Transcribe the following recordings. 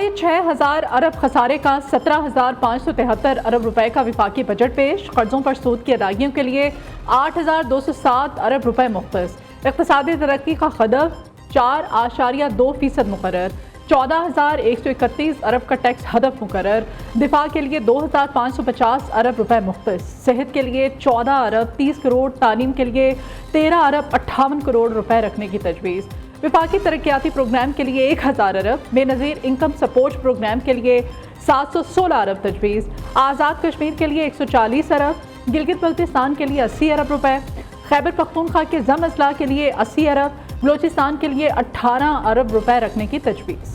6,500 अरब खसारे का 17,573 अरब रुपए का विफाकी बजट पेश। कर्जों पर सूद की अदायगियों के लिए 8,207 अरब रुपए मुख्तस। इक़्तिसादी तरक्की का हदफ 4.2% मुकर्रर। 14,131 अरब का टैक्स हदफ मुकर्रर। दिफा के लिए 2,550 अरब रुपए मुख्तस। सेहत के लिए 14 अरब 30 करोड़। तालीम के लिए 13 अरब 58 करोड़ रुपए रखने की तजवीज़। विफाकी तरक्याती प्रोग्राम के लिए 1,000 अरब। बेनज़ीर इनकम सपोर्ट प्रोग्राम के लिए 716 अरब तजवीज़। आज़ाद कश्मीर के लिए 140 अरब। गिलगित बल्तिस्तान के लिए 80 अरब रुपए। खैबर पख्तूनख्वा के ज़म अजला के लिए 80 अरब। बलोचिस्तान के लिए 18 अरब रुपए रखने की तजवीज़।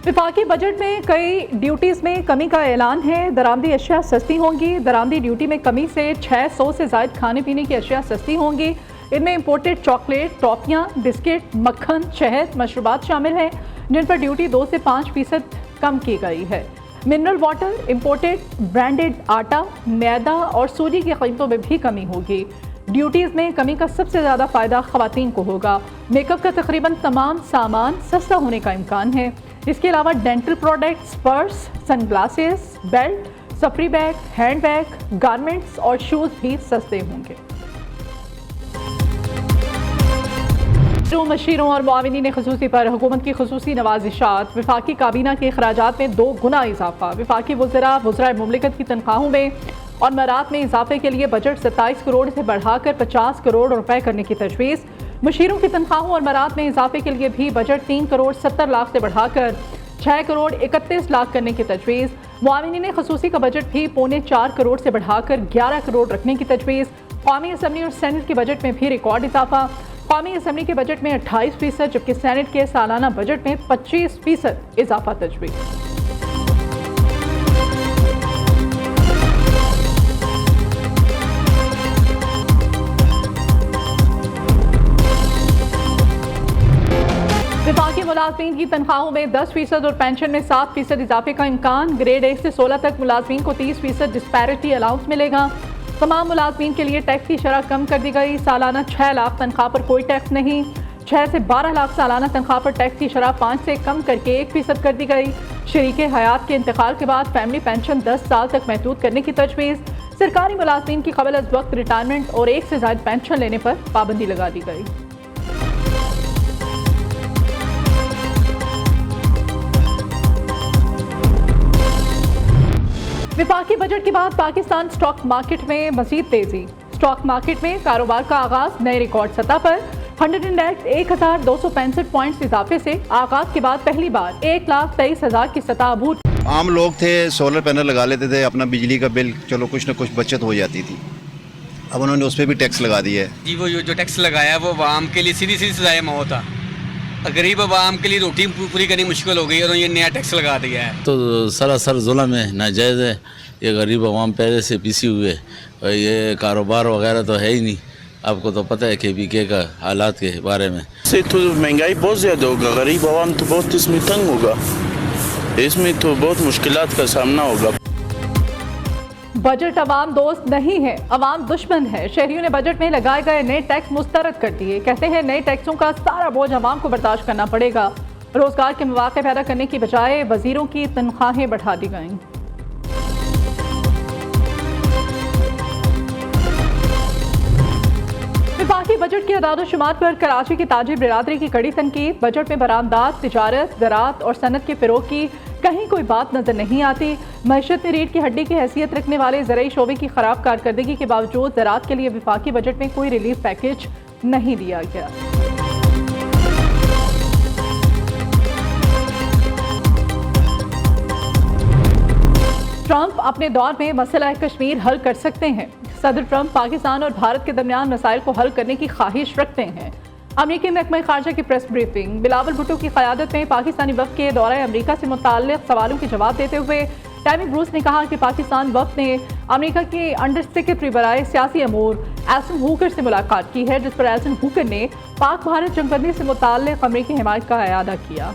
विफाकी बजट में कई ड्यूटीज़ में कमी का ऐलान है। दरामदी अशिया सस्ती होंगी। दरामदी ड्यूटी में कमी से 600 से ज़ायद खाने पीने की अशिया सस्ती होंगी। इनमें इम्पोर्टेड चॉकलेट, टॉफ़ियाँ, बिस्किट, मक्खन, शहद, मशरूबात शामिल हैं, जिन पर ड्यूटी 2 से 5% कम की गई है। मिनरल वाटर, इम्पोर्टेड ब्रांडेड आटा, मैदा और सूजी की कीमतों में भी कमी होगी। ड्यूटीज़ में कमी का सबसे ज़्यादा फ़ायदा ख़वातीन को होगा। मेकअप का तकरीबन तमाम सामान सस्ता होने का इम्कान है। इसके अलावा dental products, purse, sunglasses, belt, सफरी बैग, हैंड बैग, गारमेंट्स और शूज़ भी सस्ते होंगे। मशीरों और मुआविनीन ख़ुसूसी पर हुकूमत की ख़ुसूसी नवाजिशात। विफाकी काबीना के अखराजात में 2 गुना इजाफा। विफाकी वज़राए मुमलिकत की तनख्वाहों में और मरात में इजाफे के लिए बजट 27 करोड़ से बढ़ाकर 50 करोड़ रुपए करने की तजवीज़। मशीरों की तनख्वाहों और मरात में इजाफे के लिए भी बजट 3 करोड़ 70 लाख से बढ़ाकर 6 करोड़ 31 लाख करने की तजवीज़। मुआविनीन ख़ुसूसी का बजट भी 4.25 करोड़ से बढ़ाकर 11 करोड़ रखने की तजवीज़। कौमी असम्बली और सेनेट के बजट में भी रिकॉर्ड इजाफा। कौमी असम्बली के बजट में 28%, जबकि सेनेट के सालाना बजट में 25% इजाफा तजवीज़। विफाकी मुलाजमीन की तनख्वाहों में 10% और पेंशन में 7% इजाफे का इम्कान। ग्रेड 1 से 16 तक मुलाजमीन को 30% डिस्पैरिटी अलाउंस मिलेगा। तमाम मुलाजमीन के लिए टैक्स की शरह कम कर दी गई। सालाना 6 लाख तनख्वाह पर कोई टैक्स नहीं। 6 से 12 लाख सालाना तनख्वाह पर टैक्स की शरह 5 से कम करके 1% कर दी गई। शरीके हयात के इंतकाल के बाद फैमिली पेंशन 10 साल तक महदूद करने की तजवीज़। सरकारी मुलाजमीन की क़ब्ल अज़ वक्त रिटायरमेंट और 1 से ज़ायद पेंशन लेने पर पाबंदी लगा दी गई। विफाकी बजट के बाद पाकिस्तान स्टॉक मार्केट में मजीद तेजी। स्टॉक मार्केट में कारोबार का आगाज नए रिकॉर्ड सतह पर। 100 इंडेक्स 1,265 पॉइंट्स इजाफे से आगाज के बाद पहली बार 1,23,000 की सतह अबूर। आम लोग थे, सोलर पैनल लगा लेते थे, अपना बिजली का बिल चलो कुछ न कुछ बचत हो जाती थी। अब उन्होंने उस पर भी टैक्स लगा दिया है जी। वो जो टैक्स लगाया है वो आवाम के लिए सीधी सजाए मौत था। गरीब आवाम के लिए रोटी पूरी करनी मुश्किल हो गई और ये नया टैक्स लगा दिया है तो सरासर जुल्म है, नाजायज़ है। ये गरीब आवाम पहले से पीसी हुए, ये कारोबार वगैरह तो है ही नहीं। आपको तो पता है KPK का हालात के बारे में। से तो महंगाई बहुत ज़्यादा होगा, गरीब आवाम तो बहुत इसमें तंग होगा, इसमें तो बहुत मुश्किलात का सामना होगा। बजट अवाम दोस्त नहीं है, अवाम दुश्मन है। शहरियों ने बजट में लगाए गए नए टैक्स मुस्तरद कर दिए। कहते हैं नए टैक्सों का सारा बोझ अवाम को बर्दाश्त करना पड़ेगा। रोजगार के मौके पैदा करने की बजाय वजीरों की तनख्वाहें बढ़ा दी गईं। विफाकी बजट की अदाद-ओ-शुमार पर कराची की ताजिर बिरादरी की कड़ी तनकीद। बजट में बरामदात, तिजारत, ज़राअत और सनत के फ़रोग़ की कहीं कोई बात नजर नहीं आती। मईशत में रीढ़ की हड्डी की हैसियत रखने वाले ज़राई शोबे की खराब कारकर्दगी के बावजूद ज़राअत के लिए विफाकी बजट में कोई रिलीफ पैकेज नहीं दिया गया। ट्रंप अपने दौर में मसला कश्मीर हल कर सकते हैं। सदर ट्रंप पाकिस्तान और भारत के दरमियान मसाइल को हल करने की ख्वाहिश रखते हैं। अमरीकी महकमा खारजा की प्रेस ब्रीफिंग। बिलावल भुट्टो की क़यादत में पाकिस्तानी वफ़द के दौरा अमरीका से मुताल्लिक़ सवालों के जवाब देते हुए टैमी ब्रूस ने कहा कि पाकिस्तान वफ़द ने अमरीका के अंडर सेक्रेटरी बराए सियासी अमूर एल्सन हूकर से मुलाकात की है, जिस पर एल्सन हूकर ने पाक भारत जंगबंदी से मुताल्लिक़ अमरीकी हिमायत का अयादा किया।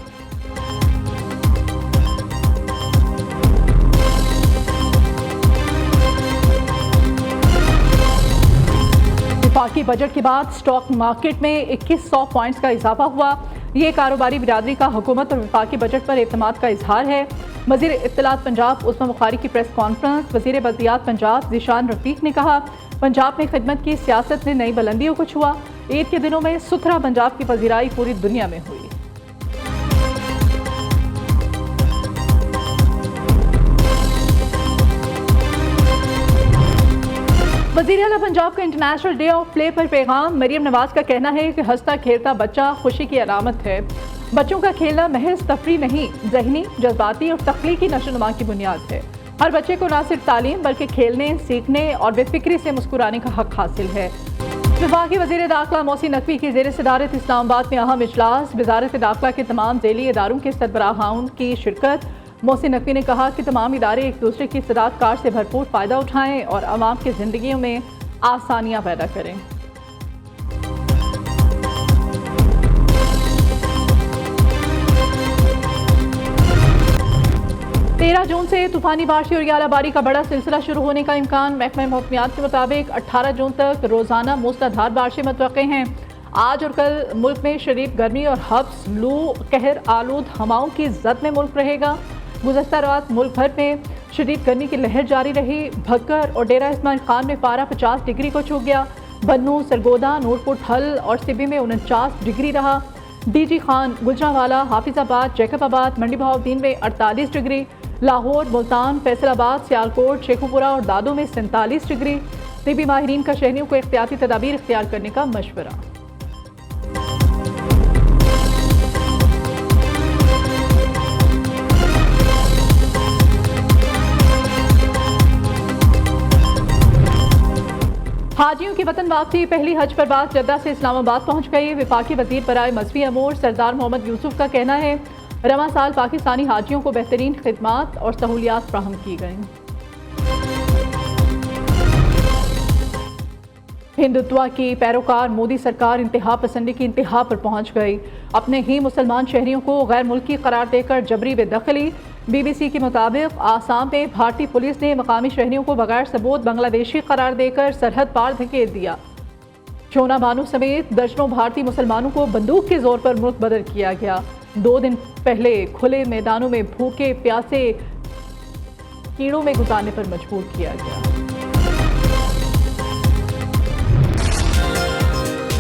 वफाकी बजट के बाद स्टॉक मार्केट में 2100 पॉइंट्स का इजाफा हुआ। ये कारोबारी बिरादरी का हुकूमत और वफाकी बजट पर एतमाद का इजहार है। वज़ीर इत्तलात पंजाब उस्मान बुखारी की प्रेस कॉन्फ्रेंस। वज़ीर बल्दियात पंजाब ज़ीशान रफ़ीक ने कहा, पंजाब में खिदमत की सियासत ने नई बुलंदियों को छुआ। ईद के दिनों में सुथरा पंजाब की पजीराई पूरी दुनिया में हुई। वज़ीर आला पंजाब का इंटरनेशनल डे ऑफ प्ले पर पैगाम। मरियम नवाज का कहना है कि हंसता खेलता बच्चा खुशी की अलामत है। बच्चों का खेलना महज तफरी नहीं, ज़हनी, जज्बाती और तख्लीकी नशोनुमा की बुनियाद है। हर बच्चे को न सिर्फ तालीम बल्कि खेलने, सीखने और बेफिक्री से मुस्कुराने का हक हासिल है। वफाकी वज़ीर दाखिला मोहसिन नकवी की ज़ेर सदारत इस्लामाबाद में अहम इजलास। वज़ारत दाखिला के तमाम ज़ेली इदारों के सरबराहान की शिरकत। मोहसिन नकवी ने कहा कि तमाम इदारे एक दूसरे की इस्तेदाद कार से भरपूर फ़ायदा उठाएँ और आवाम की ज़िंदगियों में आसानियाँ पैदा करें। 13 जून से तूफानी बारिश और यालाबारी का बड़ा सिलसिला शुरू होने का इम्कान। महकमा मौसमियात के मुताबिक 18 जून तक रोज़ाना मूसलाधार बारिशें मुतवक्के हैं। आज और कल मुल्क में शदीद गर्मी और हब्स, लू, कहर आलूद हवाओं की जद में मुल्क रहेगा। गुज़श्ता रात मुल्क भर में शदीद गर्मी की लहर जारी रही। भक्कर और डेरा इस्माइल खान में पारा 50 डिग्री को छू गया। बन्नू, सरगोदा, नूरपुर हल और सिबी में 49 डिग्री रहा। डीजी खान, गुजरांवाला, हाफिजाबाद, जैकबाबाद, मंडी बहाउद्दीन में 48 डिग्री, लाहौर, मुल्तान, फैसलाबाद, सियालकोट, शेखुपुरा और दादो में 47 डिग्री। तिबी माहिरीन का शहरियों को एहतियाती तदाबीर इख्तियार करने का मशवरा। हाजियों की वतन वापसी। पहली हज परवाज़ जद्दा से इस्लामाबाद पहुंच गई। वफाकी वज़ीर बराए मज़हबी अमूर सरदार मोहम्मद यूसुफ का कहना है, रवां साल पाकिस्तानी हाजियों को बेहतरीन खिदमात और सहूलियात फ्राहम की गई। हिंदुत्व की पैरोकार मोदी सरकार इंतहा पसंदी की इंतहा पर पहुंच गई। अपने ही मुसलमान शहरियों को गैर मुल्की करार देकर जबरी बेदखली। BBC के मुताबिक आसाम में भारतीय पुलिस ने मकामी शहरियों को बगैर सबूत बांग्लादेशी करार देकर सरहद पार धकेल दिया। शोना बानू समेत दर्जनों भारतीय मुसलमानों को बंदूक के जोर पर मुल्क बदर किया गया। 2 दिन पहले खुले मैदानों में भूखे प्यासे कीड़ों में गुजारने पर मजबूर किया गया।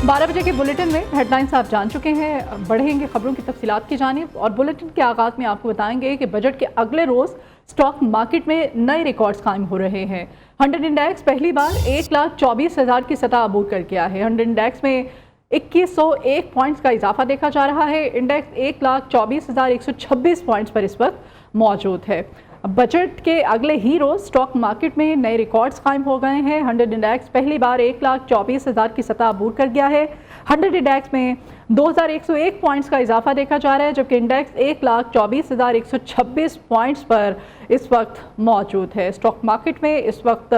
12 बजे के बुलेटिन में हेडलाइंस आप जान चुके हैं। बढ़ेंगे खबरों की तफसीलात की जानिब और बुलेटिन के आगाज़ में आपको बताएंगे कि बजट के अगले रोज़ स्टॉक मार्केट में नए रिकॉर्ड्स कायम हो रहे हैं। 100 इंडेक्स पहली बार 1,24,000 की सतह अबूर कर गया है। 100 इंडेक्स में 2101 पॉइंट्स का इजाफा देखा जा रहा है। इंडेक्स 1,24,126 पॉइंट्स पर इस वक्त मौजूद है। बजट के अगले ही रोज़ स्टॉक मार्केट में नए रिकॉर्ड्स कायम हो गए हैं। 100 इंडेक्स पहली बार 1,24,000 की सतह अबूर कर गया है। 100 इंडेक्स में 2,101 पॉइंट्स का इजाफा देखा जा रहा है, जबकि इंडेक्स 1,24,126 पॉइंट्स पर इस वक्त मौजूद है। स्टॉक मार्केट में इस वक्त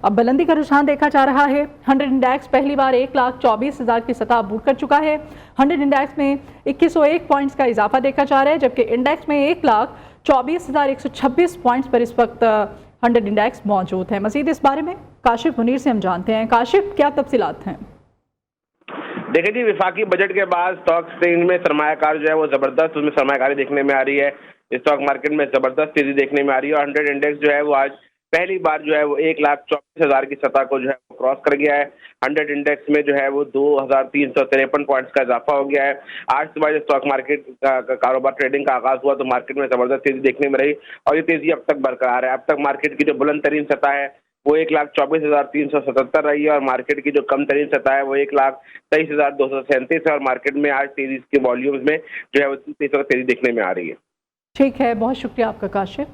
अब बुलंदी का रुझान देखा जा रहा है। 100 इंडेक्स पहली बार 1,24,000 की सतह अबूर कर चुका है। 100 इंडेक्स में 2101 पॉइंट्स का इजाफा देखा जा रहा है, जबकि इंडेक्स में 1,24,126 पॉइंट्स पर इस वक्त 100 इंडेक्स मौजूद है। मजीद इस बारे में काशिफ मुनीर से हम जानते हैं। काशिफ, क्या तफसीलात हैं? देखिए जी, विफाकी बजट के बाद स्टॉक एक्सचेंज में सरमायाकार जो है वो जबरदस्त उसमें सरमायाकारी देखने में आ रही है। स्टॉक मार्केट में जबरदस्त तेजी देखने में आ रही है और 100 इंडेक्स जो है वो आज पहली बार जो है वो 1,24,000 की सतह को जो है वो क्रॉस कर गया है। 100 इंडेक्स में जो है वो 2,353 पॉइंट्स का इजाफा हो गया है। आज सुबह जो स्टॉक मार्केट का कारोबार ट्रेडिंग का आगाज हुआ तो मार्केट में जबरदस्त तेजी देखने में रही और ये तेजी अब तक बरकरार है। अब तक मार्केट की जो बुलंद तरीन सतह है वो 1,24,377 रही है और मार्केट की जो कम तरीन सतह है वो 1,23,237 है और मार्केट में आज तेजी के वॉल्यूम्स में जो है वो तेजी देखने में आ रही है। ठीक है, बहुत शुक्रिया आपका काशिफ।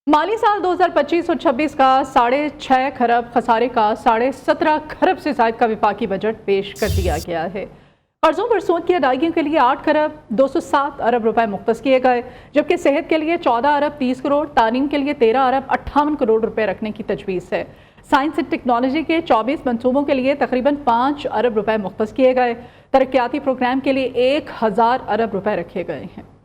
माली साल 2025 और 26 का 6.5 खरब खसारे का 17.5 खरब से ज़ायद का विफाकी बजट पेश कर दिया गया है। कर्जों पर सूद की अदायगियों के लिए 8 खरब 207 अरब रुपए मुख्तस किए गए, जबकि सेहत के लिए 14 अरब 30 करोड़, तालीम के लिए 13 अरब 58 करोड़ रुपए रखने की तजवीज़ है। साइंस एंड टेक्नोलॉजी के 24 मनसूबों के लिए तकरीबन 5 अरब रुपए मुख्तस किए गए। तरक्याती प्रोग्राम के लिए 1000 अरब रुपए रखे गए हैं।